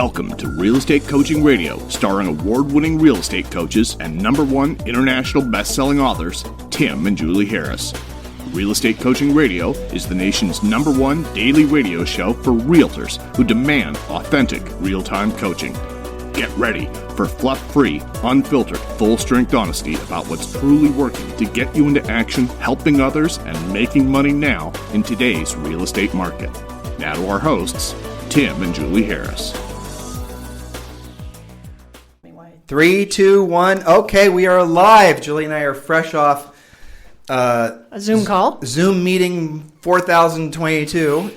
Welcome to Real Estate Coaching Radio, starring award-winning real estate coaches and #1 international best-selling authors, Tim and Julie Harris. Real Estate Coaching Radio is the nation's #1 daily radio show for realtors who demand authentic, real-time coaching. Get ready for fluff-free, unfiltered, full-strength honesty about what's truly working to get you into action, helping others, and making money now in today's real estate market. Now to our hosts, Tim and Julie Harris. 3, 2, 1. Okay, we are live. Julie and I are fresh off a Zoom call. Zoom meeting 4022.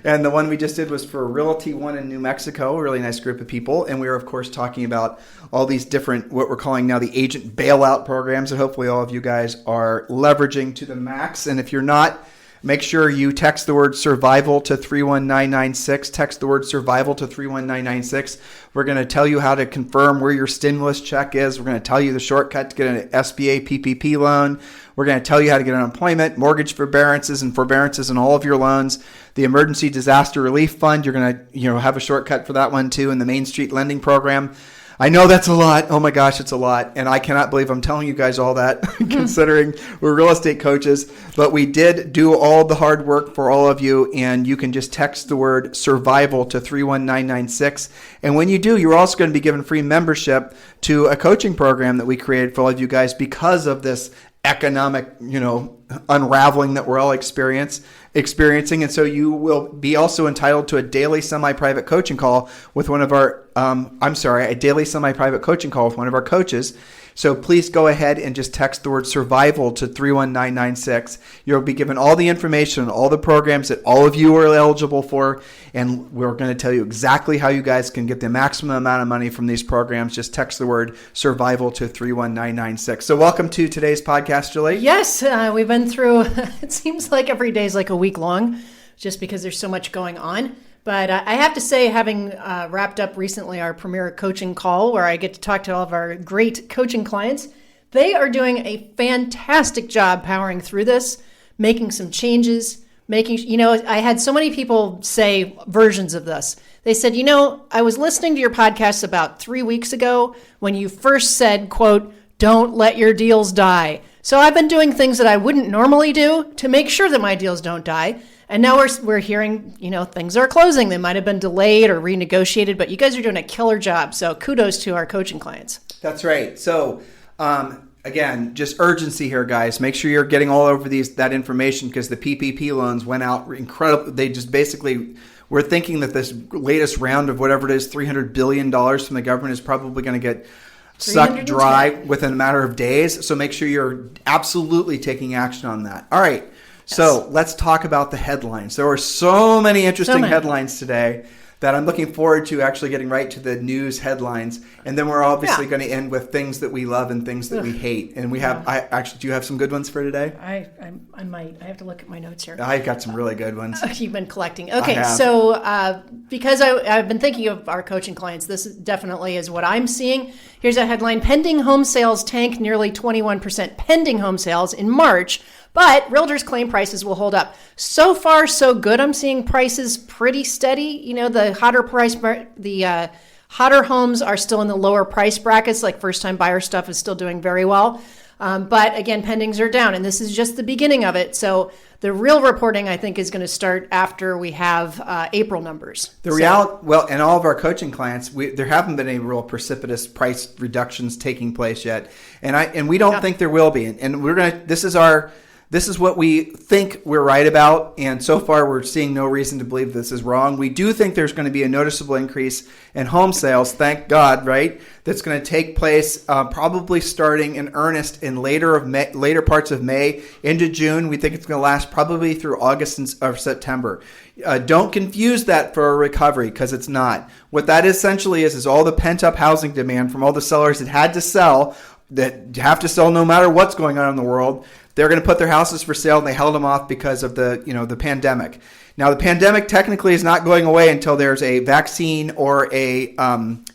And the one we just did was for Realty One in New Mexico, a really nice group of people. And we were, of course, talking about all these different, what we're calling now the agent bailout programs that hopefully all of you guys are leveraging to the max. And if you're not, make sure you text the word survival to 31996. Text the word survival to 31996. We're going to tell you how to confirm where your stimulus check is. We're going to tell you the shortcut to get an SBA PPP loan. We're going to tell you how to get unemployment, mortgage forbearances in all of your loans. The Emergency Disaster Relief Fund, you're going to have a shortcut for that one too, in the Main Street Lending Program. I know that's a lot. Oh my gosh, it's a lot. And I cannot believe I'm telling you guys all that, considering we're real estate coaches. But we did do all the hard work for all of you, and you can just text the word survival to 31996. And when you do, you're also going to be given free membership to a coaching program that we created for all of you guys because of this economic, unraveling that we're all experiencing. And so you will be also entitled to a daily semi-private coaching call with one of our, a daily semi-private coaching call with one of our coaches. So please go ahead and just text the word survival to 31996. You'll be given all the information, all the programs that all of you are eligible for. And we're going to tell you exactly how you guys can get the maximum amount of money from these programs. Just text the word survival to 31996. So welcome to today's podcast, Julie. Yes, we've been through, it seems like every day is like a week long just because there's so much going on. But I have to say, having wrapped up recently our premier coaching call where I get to talk to all of our great coaching clients, they are doing a fantastic job powering through this, making some changes, I had so many people say versions of this. They said, I was listening to your podcast about 3 weeks ago when you first said, quote, "Don't let your deals die." So I've been doing things that I wouldn't normally do to make sure that my deals don't die. And now we're hearing, things are closing. They might have been delayed or renegotiated, but you guys are doing a killer job. So kudos to our coaching clients. That's right. So again, just urgency here, guys. Make sure you're getting all over that information because the PPP loans went out incredible. They just basically, we're thinking that this latest round of whatever it is, $300 billion from the government is probably going to get sucked dry within a matter of days. So make sure you're absolutely taking action on that. All right. So let's talk about the headlines. There were so many interesting headlines today that I'm looking forward to actually getting right to the news headlines. And then we're obviously going to end with things that we love and things that we hate. And we have, do you have some good ones for today? I might. I have to look at my notes here. I've got some really good ones. You've been collecting. Okay, so because I've been thinking of our coaching clients, this definitely is what I'm seeing. Here's a headline: pending home sales tank nearly 21%. Pending home sales in March. But realtors claim prices will hold up. So far, so good. I'm seeing prices pretty steady. The hotter homes are still in the lower price brackets, like first-time buyer stuff is still doing very well. But again, pendings are down, and this is just the beginning of it. So the real reporting, I think, is going to start after we have April numbers. And all of our coaching clients, there haven't been any real precipitous price reductions taking place yet, and we don't think there will be. And we're gonna. This is what we think we're right about, and so far we're seeing no reason to believe this is wrong. We do think there's going to be a noticeable increase in home sales, thank God, right? That's going to take place probably starting in earnest in later parts of May into June. We think it's going to last probably through August or September. Don't confuse that for a recovery, because it's not. What that essentially is all the pent-up housing demand from all the sellers that had to sell, that have to sell no matter what's going on in the world. They're going to put their houses for sale, and they held them off because of the pandemic. Now, the pandemic technically is not going away until there's a vaccine or a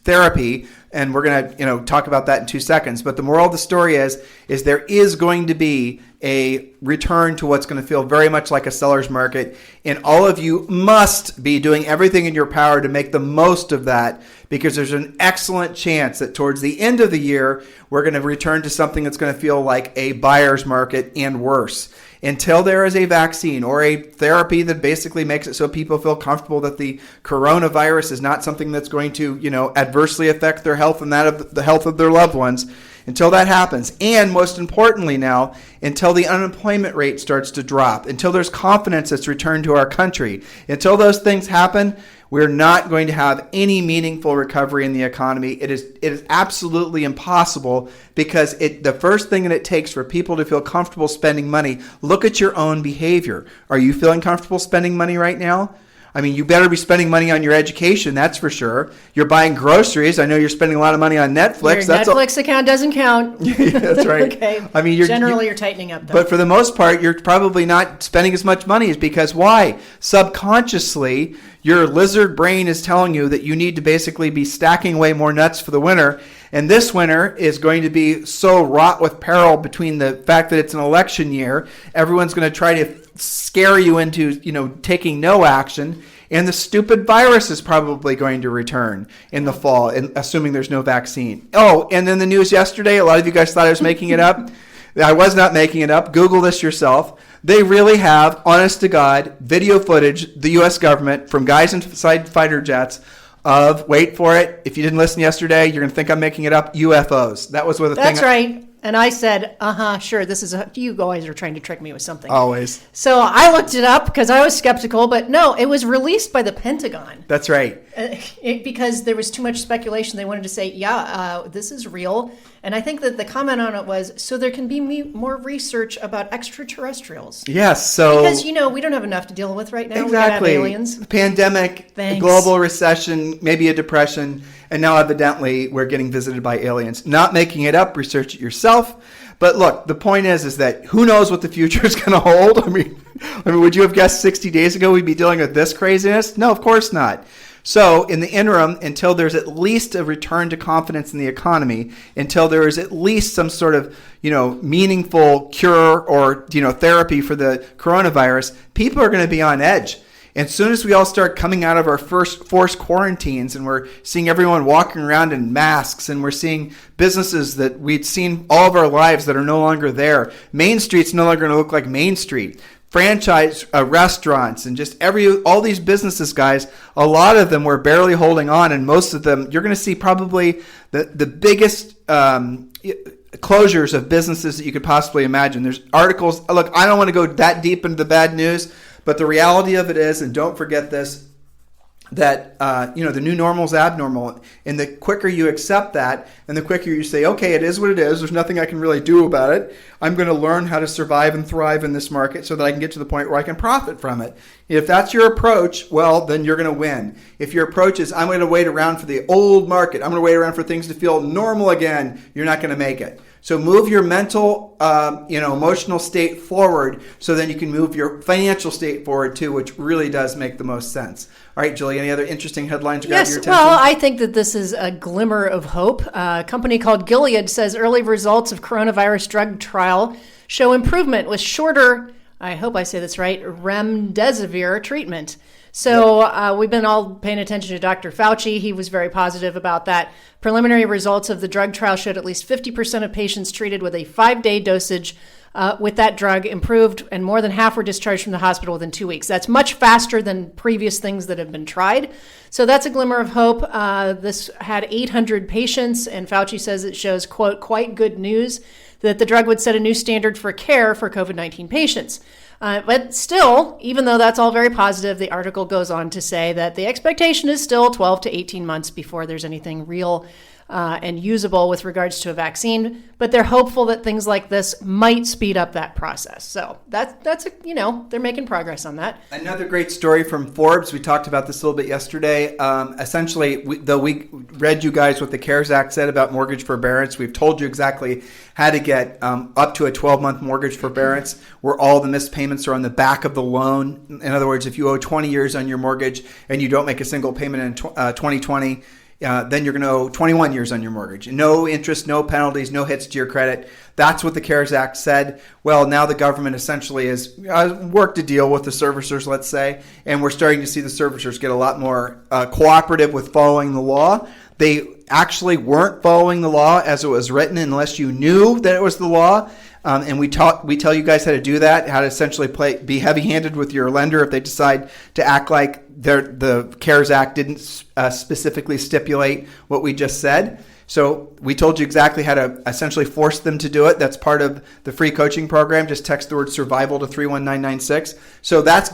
therapy, and we're going to talk about that in 2 seconds. But the moral of the story is there is going to be a return to what's going to feel very much like a seller's market. And all of you must be doing everything in your power to make the most of that, because there's an excellent chance that towards the end of the year, we're going to return to something that's going to feel like a buyer's market and worse. Until there is a vaccine or a therapy that basically makes it so people feel comfortable that the coronavirus is not something that's going to, adversely affect their health and that of the health of their loved ones, until that happens, and most importantly now, until the unemployment rate starts to drop, until there's confidence that's returned to our country, until those things happen, we're not going to have any meaningful recovery in the economy. It is absolutely impossible, because the first thing that it takes for people to feel comfortable spending money, look at your own behavior. Are you feeling comfortable spending money right now? I mean, you better be spending money on your education, that's for sure. You're buying groceries. I know you're spending a lot of money on Netflix. Your Netflix account doesn't count. Yeah, that's right. Okay. I mean, you're tightening up, though. But for the most part, you're probably not spending as much money. Is because why? Subconsciously, your lizard brain is telling you that you need to basically be stacking away more nuts for the winter. And this winter is going to be so wrought with peril between the fact that it's an election year. Everyone's going to try to scare you into, taking no action. And the stupid virus is probably going to return in the fall, assuming there's no vaccine. Oh, and then the news yesterday, a lot of you guys thought I was making it up. I was not making it up. Google this yourself. They really have, honest to God, video footage, the U.S. government, from guys inside fighter jets of, wait for it, if you didn't listen yesterday, you're going to think I'm making it up, UFOs. That was what the thing. That's right. And I said, sure, you guys are trying to trick me with something. Always. So I looked it up because I was skeptical, but no, it was released by the Pentagon. That's right. Because there was too much speculation. They wanted to say, this is real. And I think that the comment on it was, so there can be more research about extraterrestrials. Yes, so... Because, we don't have enough to deal with right now. Exactly. We have aliens. Pandemic, a global recession, maybe a depression, and now evidently we're getting visited by aliens. Not making it up, research it yourself. But look, the point is that who knows what the future is going to hold? I mean, would you have guessed 60 days ago we'd be dealing with this craziness? No, of course not. So in the interim, until there's at least a return to confidence in the economy, until there is at least some sort of, meaningful cure or, therapy for the coronavirus, people are going to be on edge. And as soon as we all start coming out of our first forced quarantines and we're seeing everyone walking around in masks and we're seeing businesses that we'd seen all of our lives that are no longer there, Main Street's no longer going to look like Main Street. Franchise restaurants and just all these businesses, guys, a lot of them were barely holding on, and most of them, you're going to see probably the biggest closures of businesses that you could possibly imagine. There's articles. Look, I don't want to go that deep into the bad news, but the reality of it is, and don't forget this, that the new normal is abnormal, and the quicker you accept that, and the quicker you say, okay, it is what it is, there's nothing I can really do about it, I'm going to learn how to survive and thrive in this market so that I can get to the point where I can profit from it. If that's your approach, well, then you're going to win. If your approach is, I'm going to wait around for the old market, I'm going to wait around for things to feel normal again, you're not going to make it. So move your mental, emotional state forward, so then you can move your financial state forward too, which really does make the most sense. All right, Julie, any other interesting headlines grab your attention? Yes, well, I think that this is a glimmer of hope. A company called Gilead says early results of coronavirus drug trial show improvement with shorter, I hope I say this right, remdesivir treatment. So we've been all paying attention to Dr. Fauci. He was very positive about that. Preliminary results of the drug trial showed at least 50% of patients treated with a 5-day dosage with that drug improved, and more than half were discharged from the hospital within 2 weeks. That's much faster than previous things that have been tried. So that's a glimmer of hope. This had 800 patients, and Fauci says it shows, quote, quite good news that the drug would set a new standard for care for COVID-19 patients. But still, even though that's all very positive, the article goes on to say that the expectation is still 12 to 18 months before there's anything real and usable with regards to a vaccine. But they're hopeful that things like this might speed up that process. So that's they're making progress on that. Another great story from Forbes. We talked about this a little bit yesterday. Essentially, we read you guys what the CARES Act said about mortgage forbearance. We've told you exactly how to get up to a 12-month mortgage forbearance where all the missed payments are on the back of the loan. In other words, if you owe 20 years on your mortgage and you don't make a single payment in 2020, then you're going to owe 21 years on your mortgage. No interest, no penalties, no hits to your credit. That's what the CARES Act said. Well, now the government essentially has worked a deal with the servicers, let's say, and we're starting to see the servicers get a lot more cooperative with following the law. They actually weren't following the law as it was written unless you knew that it was the law. And we tell you guys how to do that, how to essentially be heavy-handed with your lender if they decide to act like the CARES Act didn't specifically stipulate what we just said. So we told you exactly how to essentially force them to do it. That's part of the free coaching program. Just text the word survival to 31996. So that's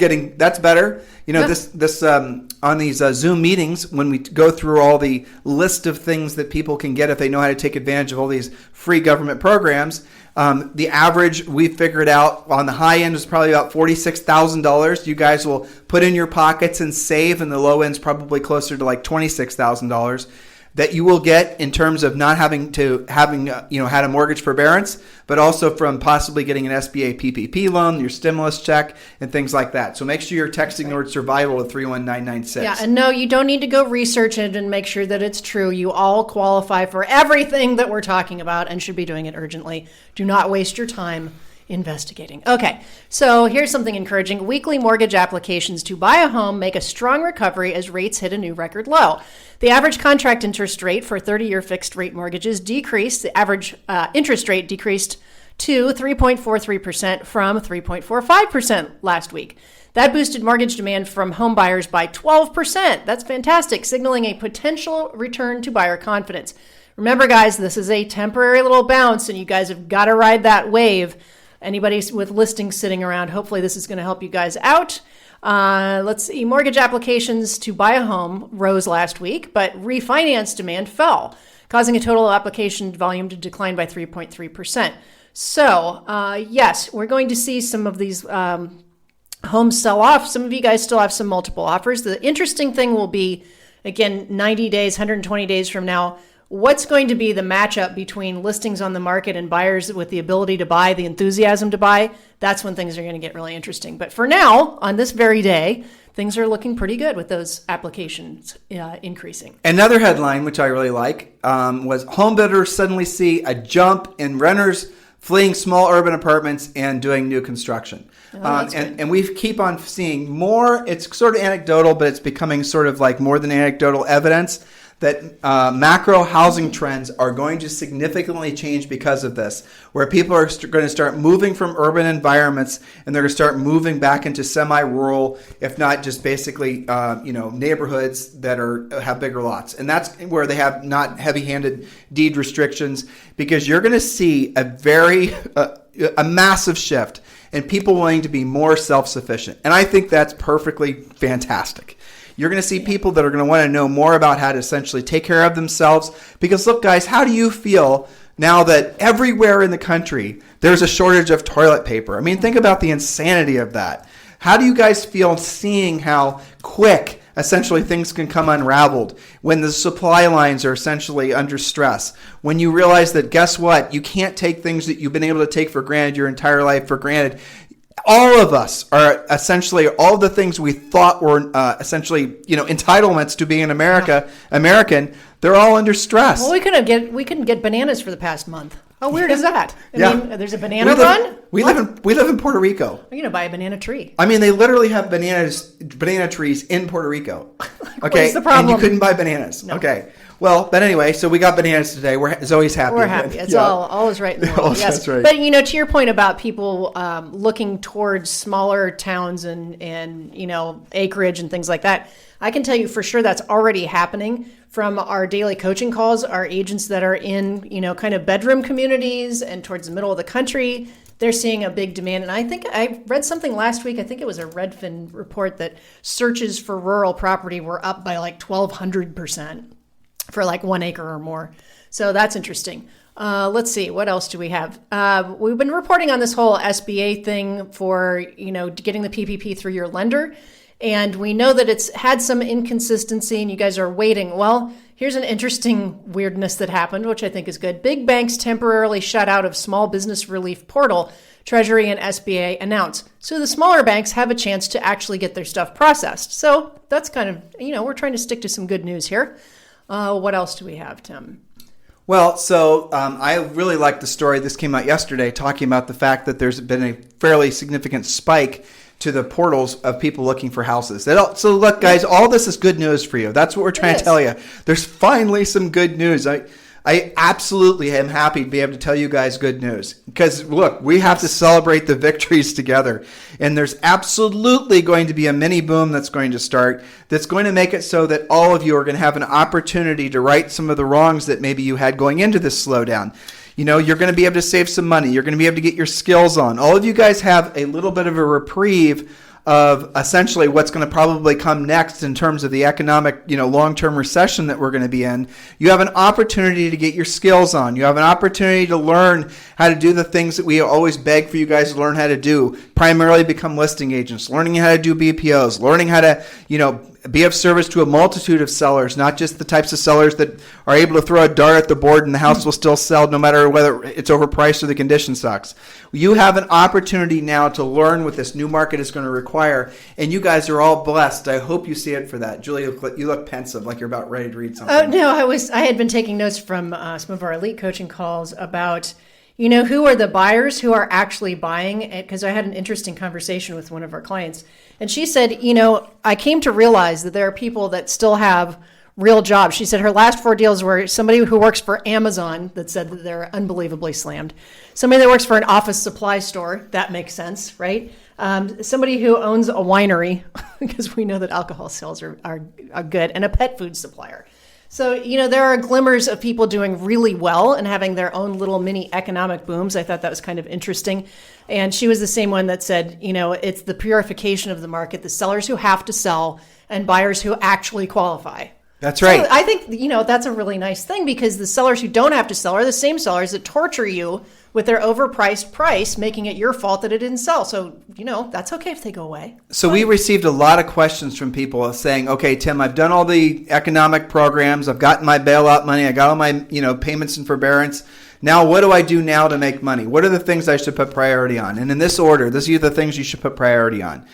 better. You know, this on these Zoom meetings, when we go through all the list of things that people can get if they know how to take advantage of all these free government programs, the average we figured out on the high end is probably about $46,000. You guys will put in your pockets and save, and the low end is probably closer to like $26,000. That you will get in terms of not having had a mortgage forbearance, but also from possibly getting an SBA PPP loan, your stimulus check, and things like that. So make sure you're texting the word survival to 31996. Yeah, and no, you don't need to go research it and make sure that it's true. You all qualify for everything that we're talking about and should be doing it urgently. Do not waste your time investigating. Okay, so here's something encouraging. Weekly mortgage applications to buy a home make a strong recovery as rates hit a new record low. The average contract interest rate for 30-year fixed rate mortgages decreased. The average interest rate decreased to 3.43% from 3.45% last week. That boosted mortgage demand from home buyers by 12%. That's fantastic, signaling a potential return to buyer confidence. Remember, guys, this is a temporary little bounce, and you guys have got to ride that wave. Anybody with listings sitting around, hopefully this is going to help you guys out. Let's see. Mortgage applications to buy a home rose last week, but refinance demand fell, causing a total application volume to decline by 3.3%. So, yes, we're going to see some of these homes sell off. Some of you guys still have some multiple offers. The interesting thing will be, again, 90 days, 120 days from now, what's going to be the matchup between listings on the market and buyers with the ability to buy, the enthusiasm to buy? That's when things are going to get really interesting. But for now, on this very day, things are looking pretty good with those applications increasing. Another headline, which I really like, was home builders suddenly see a jump in renters fleeing small urban apartments and doing new construction. And we keep on seeing more. It's sort of anecdotal, but it's becoming sort of like more than anecdotal evidence that macro housing trends are going to significantly change because of this, where people are going to start moving from urban environments and they're going to start moving back into semi-rural, if not just basically, neighborhoods that have bigger lots. And that's where they have not heavy-handed deed restrictions, because you're going to see a massive shift in people wanting to be more self-sufficient. And I think that's perfectly fantastic. You're going to see people that are going to want to know more about how to essentially take care of themselves. Because look, guys, how do you feel now that everywhere in the country there's a shortage of toilet paper? I mean, think about the insanity of that. How do you guys feel seeing how quick essentially things can come unraveled when the supply lines are essentially under stress? When you realize that, guess what? You can't take things that you've been able to take for granted your entire life for granted. All of us are essentially, all the things we thought were essentially, entitlements to being an American, they're all under stress. Well, we couldn't get bananas for the past month. How weird is that? I mean, there's a banana run? We live in Puerto Rico. I'm going to buy a banana tree. I mean, they literally have banana trees in Puerto Rico. Okay. What's the problem? And you couldn't buy bananas. No. Okay. Well, but anyway, so we got bananas today. Zoe's happy. We're happy. It's all is right in the world. Yes. That's right. But, to your point about people looking towards smaller towns and acreage and things like that, I can tell you for sure that's already happening from our daily coaching calls. Our agents that are in, kind of bedroom communities and towards the middle of the country, they're seeing a big demand. And I think I read something last week. I think it was a Redfin report that searches for rural property were up by like 1,200%. For like 1 acre or more. So that's interesting. Let's see. What else do we have? We've been reporting on this whole SBA thing for, getting the PPP through your lender. And we know that it's had some inconsistency and you guys are waiting. Well, here's an interesting weirdness that happened, which I think is good. Big banks temporarily shut out of small business relief portal, Treasury and SBA announce. So the smaller banks have a chance to actually get their stuff processed. So that's kind of, we're trying to stick to some good news here. What else do we have, Tim? Well, so I really like the story. This came out yesterday talking about the fact that there's been a fairly significant spike to the portals of people looking for houses. So look, guys, all this is good news for you. That's what we're trying to tell you. There's finally some good news. I absolutely am happy to be able to tell you guys good news because, look, we have to celebrate the victories together. And there's absolutely going to be a mini boom that's going to start that's going to make it so that all of you are going to have an opportunity to right some of the wrongs that maybe you had going into this slowdown. You know, you're going to be able to save some money. You're going to be able to get your skills on. All of you guys have a little bit of a reprieve of essentially what's going to probably come next in terms of the economic, long-term recession that we're going to be in. You have an opportunity to get your skills on. You have an opportunity to learn how to do the things that we always beg for you guys to learn how to do, primarily become listing agents, learning how to do BPOs, learning how to, be of service to a multitude of sellers, not just the types of sellers that are able to throw a dart at the board and the house will still sell no matter whether it's overpriced or the condition sucks. You have an opportunity now to learn what this new market is going to require, and you guys are all blessed. I hope you see it for that. Julie, you look pensive, like you're about ready to read something. Oh, no, I had been taking notes from some of our elite coaching calls about who are the buyers who are actually buying? Because I had an interesting conversation with one of our clients. And she said, I came to realize that there are people that still have real jobs. She said her last 4 deals were somebody who works for Amazon that said that they're unbelievably slammed. Somebody that works for an office supply store. That makes sense, right? Somebody who owns a winery, because we know that alcohol sales are good, and a pet food supplier. So, there are glimmers of people doing really well and having their own little mini economic booms. I thought that was kind of interesting. And she was the same one that said, it's the purification of the market, the sellers who have to sell and buyers who actually qualify. That's right. So I think, that's a really nice thing because the sellers who don't have to sell are the same sellers that torture you with their overpriced price, making it your fault that it didn't sell. So, that's okay if they go away. So we received a lot of questions from people saying, okay, Tim, I've done all the economic programs. I've gotten my bailout money. I got all my, payments and forbearance. Now, what do I do now to make money? What are the things I should put priority on? And in this order, these are the things you should put priority on.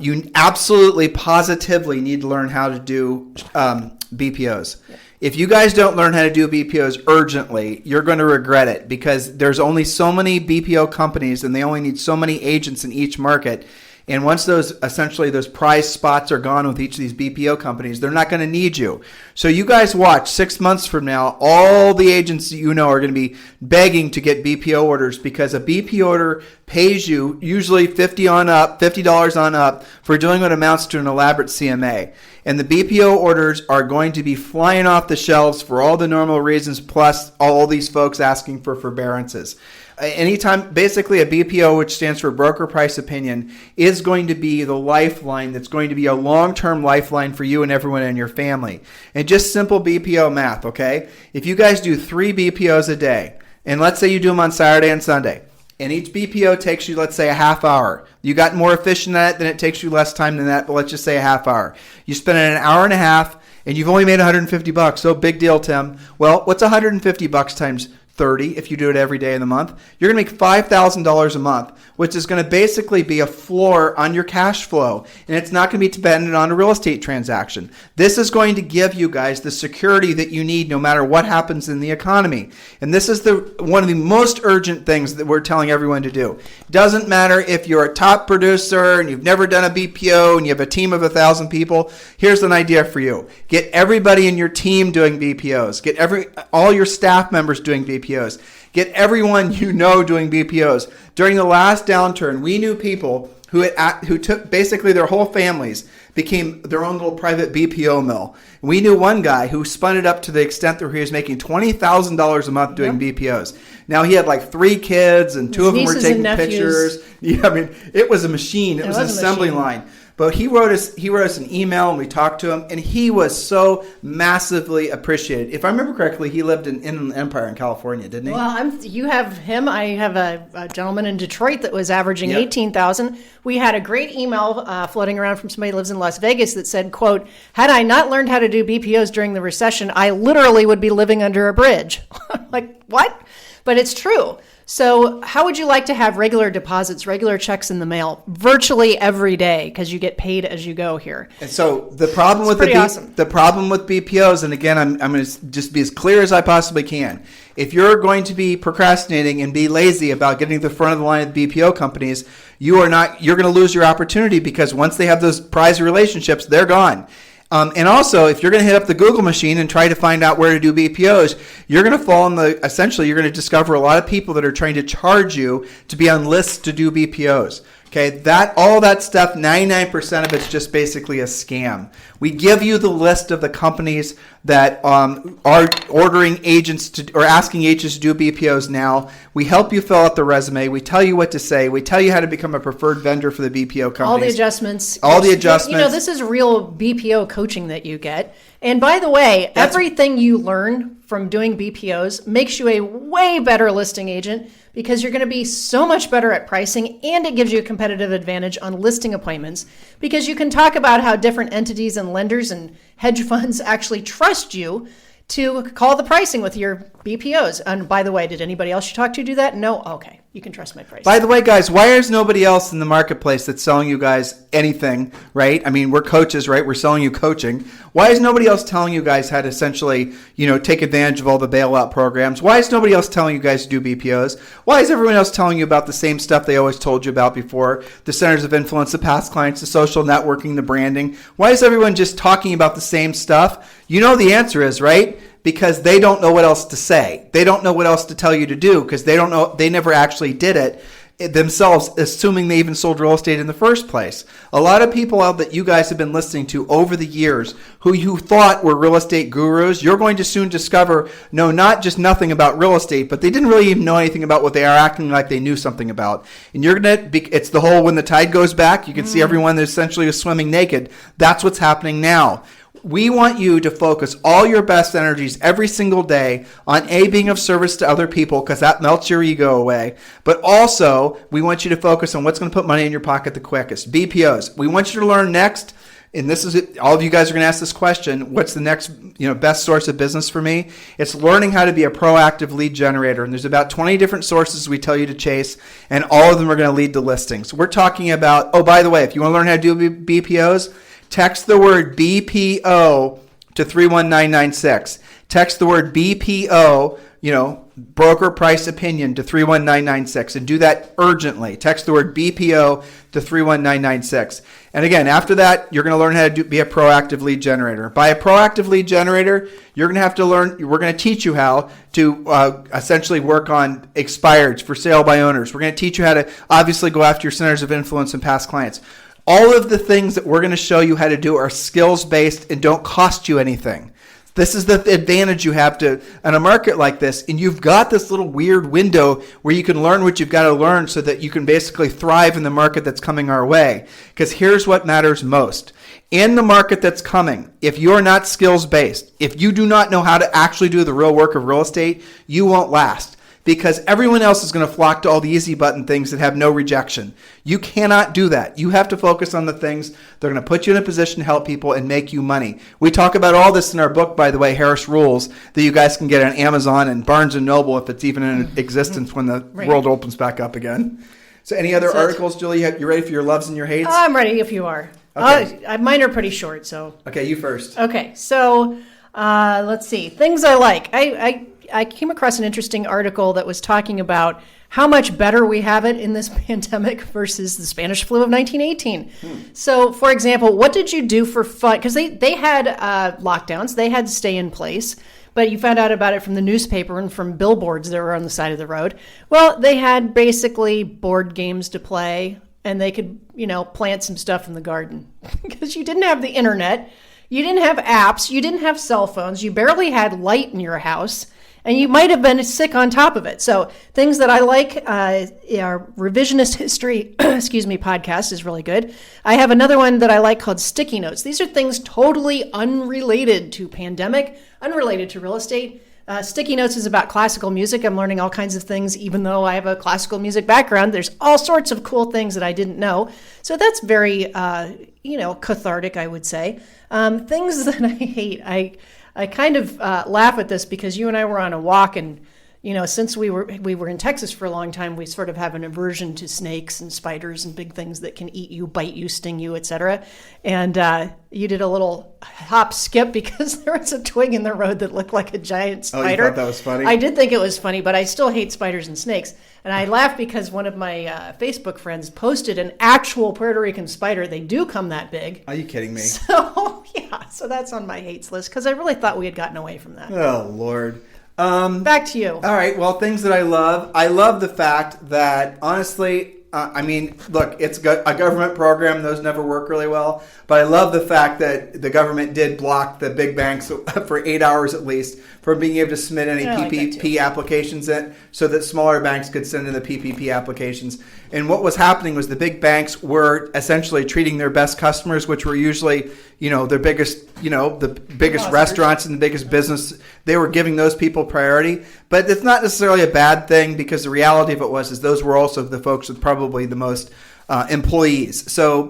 You absolutely, positively need to learn how to do BPOs. Yeah. If you guys don't learn how to do BPOs urgently, you're going to regret it because there's only so many BPO companies and they only need so many agents in each market. And once those prize spots are gone with each of these BPO companies, they're not going to need you. So you guys watch 6 months from now, all the agents that are going to be begging to get BPO orders because a BPO order pays you usually $50 on up for doing what amounts to an elaborate CMA. And the BPO orders are going to be flying off the shelves for all the normal reasons, plus all these folks asking for forbearances. Anytime, basically a BPO, which stands for broker price opinion, is going to be the lifeline that's going to be a long-term lifeline for you and everyone in your family. And just simple BPO math, okay? If you guys do 3 BPOs a day, and let's say you do them on Saturday and Sunday, and each BPO takes you, let's say, a half hour. You got more efficient at it, then it takes you less time than that, but let's just say a half hour. You spend an hour and a half, and you've only made $150. So big deal, Tim. Well, what's $150 times 30 if you do it every day of the month? You're going to make $5,000 a month, which is going to basically be a floor on your cash flow, and it's not going to be dependent on a real estate transaction. This is going to give you guys the security that you need no matter what happens in the economy. And this is one of the most urgent things that we're telling everyone to do. It doesn't matter if you're a top producer and you've never done a BPO and you have a team of 1,000 people. Here's an idea for you. Get everybody in your team doing BPOs. Get all your staff members doing BPOs. Get everyone doing BPOs. During the last downturn, we knew people who took basically their whole families became their own little private BPO mill. We knew one guy who spun it up to the extent that he was making $20,000 a month doing BPOs. Now he had like 3 kids and 2 of them were taking pictures. Yeah, I mean, it was a machine. It was an assembly line. But he wrote us an email and we talked to him, and he was so massively appreciated. If I remember correctly, he lived in Inland Empire in California, didn't he? Well, you have him. I have a gentleman in Detroit that was averaging $18,000. We had a great email floating around from somebody who lives in Las Vegas that said, quote, "Had I not learned how to do BPOs during the recession, I literally would be living under a bridge." Like, what? but it's true. So how would you like to have regular deposits, regular checks in the mail virtually every day because you get paid as you go here? And so the problem with awesome. the problem with BPOs, and again, I'm going to just be as clear as I possibly can. If you're going to be procrastinating and be lazy about getting to the front of the line of the BPO companies, you're going to lose your opportunity because once they have those prize relationships, they're gone. And also, if you're going to hit up the Google machine and try to find out where to do BPOs, you're going to fall in essentially, you're going to discover a lot of people that are trying to charge you to be on lists to do BPOs. Okay, all that stuff, 99% of it's just basically a scam. We give you the list of the companies that are ordering agents or asking agents to do BPOs now. We help you fill out the resume. We tell you what to say. We tell you how to become a preferred vendor for the BPO companies. All the adjustments. This is real BPO coaching that you get. And by the way, everything you learn from doing BPOs makes you a way better listing agent because you're going to be so much better at pricing, and it gives you a competitive advantage on listing appointments because you can talk about how different entities and lenders and hedge funds actually trust you to call the pricing with your BPOs. And by the way, did anybody else you talk to do that? No? Okay. You can trust my price. By the way, guys, why is nobody else in the marketplace that's selling you guys anything, right? I mean, we're coaches, right? We're selling you coaching. Why is nobody else telling you guys how to essentially, take advantage of all the bailout programs? Why is nobody else telling you guys to do BPOs? Why is everyone else telling you about the same stuff they always told you about before? The centers of influence, the past clients, the social networking, the branding. Why is everyone just talking about the same stuff? You know the answer is, right? Because they don't know what else to say. They don't know what else to tell you to do because they don't know. They never actually did it themselves, assuming they even sold real estate in the first place. A lot of people out that you guys have been listening to over the years who you thought were real estate gurus, you're going to soon discover know not just nothing about real estate, but they didn't really even know anything about what they are acting like they knew something about. And it's the whole when the tide goes back, you can see everyone that essentially is swimming naked. That's what's happening now. We want you to focus all your best energies every single day on being of service to other people because that melts your ego away. But also, we want you to focus on what's going to put money in your pocket the quickest. BPOs. We want you to learn next, and this is it. All of you guys are going to ask this question, what's the next best source of business for me? It's learning how to be a proactive lead generator. And there's about 20 different sources we tell you to chase, and all of them are going to lead to listings. We're talking about, by the way, if you want to learn how to do BPOs, text the word BPO to 31996. Text the word BPO, broker price opinion to 31996 and do that urgently. Text the word BPO to 31996. And again, after that, you're going to learn how to be a proactive lead generator. By a proactive lead generator, you're going to have to learn, we're going to teach you how to essentially work on expireds for sale by owners. We're going to teach you how to obviously go after your centers of influence and past clients. All of the things that we're going to show you how to do are skills-based and don't cost you anything. This is the advantage you have in a market like this. And you've got this little weird window where you can learn what you've got to learn so that you can basically thrive in the market that's coming our way. Because here's what matters most. In the market that's coming, if you're not skills-based, if you do not know how to actually do the real work of real estate, you won't last. Because everyone else is going to flock to all the easy button things that have no rejection. You cannot do that. You have to focus on the things that are going to put you in a position to help people and make you money. We talk about all this in our book, by the way, Harris Rules, that you guys can get on Amazon and Barnes & Noble if it's even in existence when the world opens back up again. So any other articles, Julie? You ready for your loves and your hates? I'm ready if you are. Okay. Mine are pretty short, so. Okay, you first. Okay, so let's see. Things I like. I came across an interesting article that was talking about how much better we have it in this pandemic versus the Spanish flu of 1918. So, for example, what did you do for fun? Because they had lockdowns. They had to stay in place. But you found out about it from the newspaper and from billboards that were on the side of the road. Well, they had basically board games to play, and they could, plant some stuff in the garden. Because you didn't have the internet. You didn't have apps. You didn't have cell phones. You barely had light in your house. And you might have been sick on top of it. So things that I like, our revisionist history, podcast is really good. I have another one that I like called sticky notes. These are things totally unrelated to pandemic, unrelated to real estate. Sticky notes is about classical music. I'm learning all kinds of things, even though I have a classical music background. There's all sorts of cool things that I didn't know. So that's very, cathartic, I would say. Things that I hate, I kind of laugh at this because you and I were on a walk and since we were in Texas for a long time, we sort of have an aversion to snakes and spiders and big things that can eat you, bite you, sting you, etc. And you did a little hop skip because there was a twig in the road that looked like a giant spider. Oh, you thought that was funny? I did think it was funny, but I still hate spiders and snakes. And I laughed because one of my Facebook friends posted an actual Puerto Rican spider. They do come that big. Are you kidding me? So that's on my hates list because I really thought we had gotten away from that. Oh, Lord. Back to you. All right. Well, things that I love. I love the fact that, honestly, look, it's a government program. Those never work really well. But I love the fact that the government did block the big banks for 8 hours at least from being able to submit any PPP applications so that smaller banks could send in the PPP applications. And what was happening was the big banks were essentially treating their best customers, which were usually, their biggest, the biggest restaurants and the biggest business. They were giving those people priority. But it's not necessarily a bad thing because the reality of it is those were also the folks with probably the most employees. So,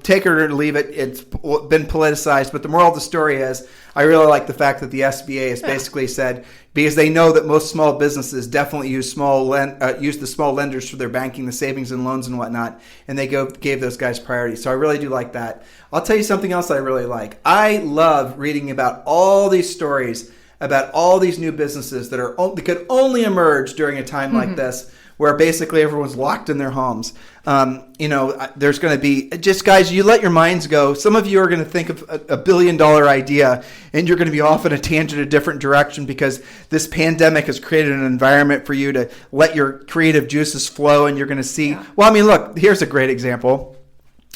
take it or leave it. It's been politicized. But the moral of the story is I really like the fact that the SBA has basically said, because they know that most small businesses definitely use the small lenders for their banking, the savings and loans and whatnot, and they gave those guys priority. So I really do like that. I'll tell you something else I really like. I love reading about all these stories about all these new businesses that could only emerge during a time like this, where basically everyone's locked in their homes. There's going to be just, guys, you let your minds go. Some of you are going to think of a $1 billion idea and you're going to be off in a tangent, a different direction, because this pandemic has created an environment for you to let your creative juices flow. And you're going to see, look, here's a great example.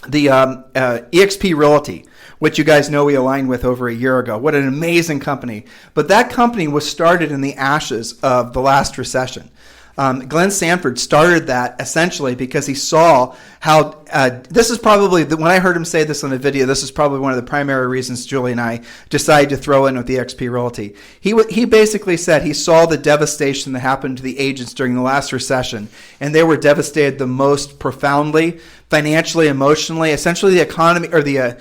The eXp Realty, which you guys know we aligned with over a year ago. What an amazing company. But that company was started in the ashes of the last recession. Glenn Sanford started that essentially because he saw how this is probably when I heard him say this on a video, this is probably one of the primary reasons Julie and I decided to throw in with the XP Realty. He basically said he saw the devastation that happened to the agents during the last recession, and they were devastated the most profoundly, financially, emotionally. Essentially, the economy or the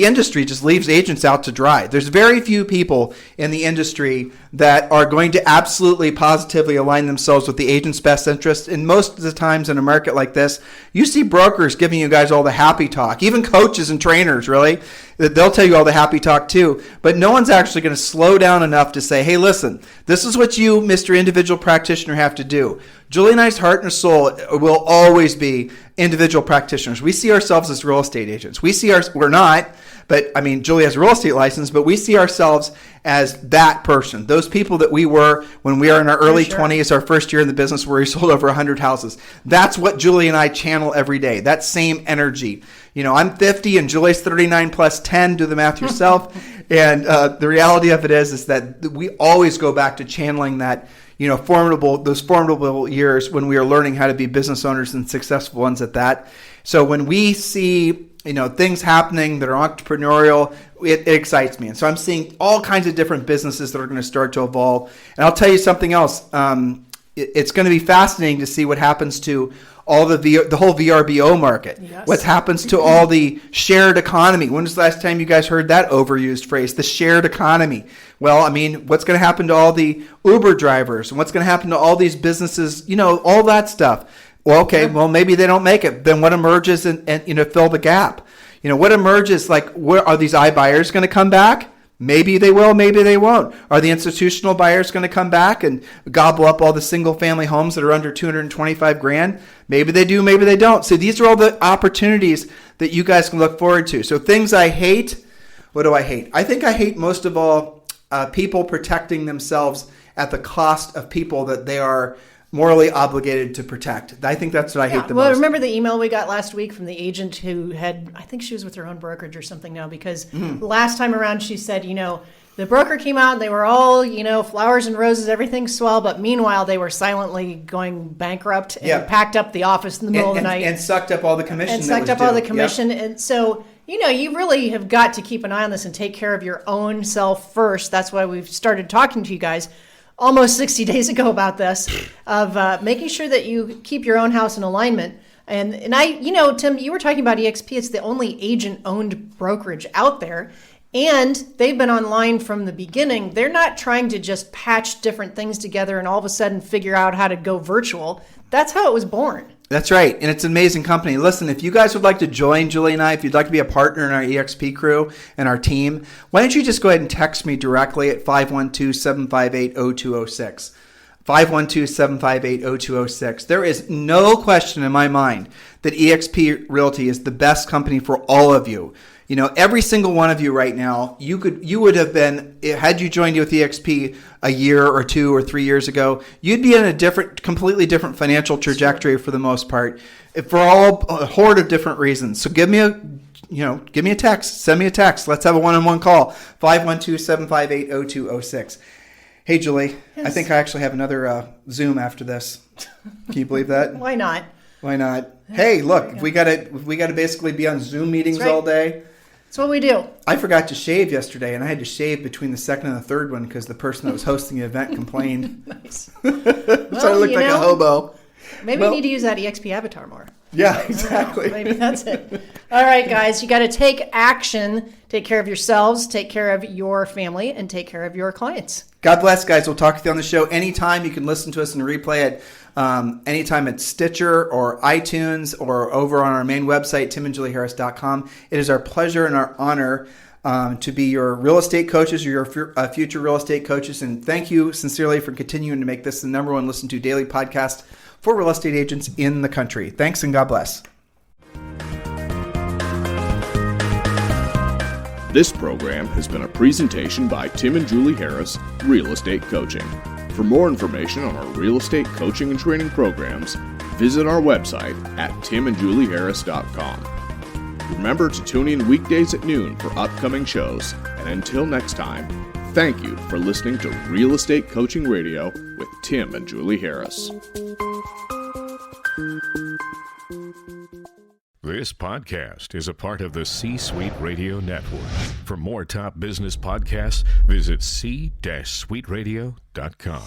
industry just leaves agents out to dry. There's very few people in the industry that are going to absolutely positively align themselves with the agent's best interest. And most of the times in a market like this, you see brokers giving you guys all the happy talk, even coaches and trainers, really. They'll tell you all the happy talk too, but no one's actually going to slow down enough to say, hey, listen, this is what you, Mr. Individual Practitioner, have to do. Julie and I's heart and soul will always be individual practitioners. We see ourselves as real estate agents. We're not, but I mean, Julie has a real estate license, but we see ourselves as that person. Those people that we were when we were in our early 20s, our first year in the business where we sold over 100 houses. That's what Julie and I channel every day, that same energy. I'm 50 and Julie's 39 plus 10. Do the math yourself. And the reality of it is that we always go back to channeling that, those formidable years when we are learning how to be business owners and successful ones at that. So when we see, things happening that are entrepreneurial, it excites me. And so I'm seeing all kinds of different businesses that are going to start to evolve. And I'll tell you something else. It's going to be fascinating to see what happens to all the whole VRBO market. Yes. What happens to all the shared economy? When was the last time you guys heard that overused phrase, the shared economy? Well, what's going to happen to all the Uber drivers? And what's going to happen to all these businesses? All that stuff. Well, okay, well, maybe they don't make it. Then what emerges and fill the gap? What emerges, where are these iBuyers going to come back? Maybe they will, maybe they won't. Are the institutional buyers going to come back and gobble up all the single family homes that are under $225,000? Maybe they do, maybe they don't. So these are all the opportunities that you guys can look forward to. So things I hate, what do I hate? I think I hate most of all people protecting themselves at the cost of people that they are morally obligated to protect. I think that's what I hate the most. Well, remember the email we got last week from the agent who had, I think she was with her own brokerage or something now, because last time around she said, the broker came out and they were all, flowers and roses, everything swell, but meanwhile they were silently going bankrupt and packed up the office in the middle of the night. And sucked up all the commission. And so, you really have got to keep an eye on this and take care of your own self first. That's why we've started talking to you guys almost 60 days ago about this, of making sure that you keep your own house in alignment. And I, Tim, you were talking about eXp. It's the only agent-owned brokerage out there. And they've been online from the beginning. They're not trying to just patch different things together and all of a sudden figure out how to go virtual. That's how it was born. That's right. And it's an amazing company. Listen, if you guys would like to join Julie and I, if you'd like to be a partner in our EXP crew and our team, why don't you just go ahead and text me directly at 512-758-0206. 512-758-0206. There is no question in my mind that eXp Realty is the best company for all of you. You know, every single one of you right now, you would have been, had you joined with eXp a year or 2 or 3 years ago, you'd be in a completely different financial trajectory for the most part, for a horde of different reasons. So give me a text, send me a text. Let's have a one-on-one call, 512-758-0206. Hey, Julie, yes. I think I actually have another Zoom after this. Can you believe that? Why not? Why not? Hey, look, if we got to basically be on Zoom meetings all day. That's what we do. I forgot to shave yesterday, and I had to shave between the second and the third one because the person that was hosting the event complained. Nice. So I looked like a hobo. Maybe you need to use that EXP avatar more. Yeah, exactly. Maybe that's it. All right, guys, you got to take action. Take care of yourselves, take care of your family, and take care of your clients. God bless, guys. We'll talk to you on the show anytime. You can listen to us and replay it anytime at Stitcher or iTunes or over on our main website, timandjulieharris.com. It is our pleasure and our honor to be your real estate coaches or your future real estate coaches. And thank you sincerely for continuing to make this the number one listened to daily podcast for real estate agents in the country. Thanks and God bless. This program has been a presentation by Tim and Julie Harris, Real Estate Coaching. For more information on our real estate coaching and training programs, visit our website at timandjulieharris.com. Remember to tune in weekdays at noon for upcoming shows. And until next time, thank you for listening to Real Estate Coaching Radio with Tim and Julie Harris. This podcast is a part of the C-Suite Radio Network. For more top business podcasts, visit c-suiteradio.com.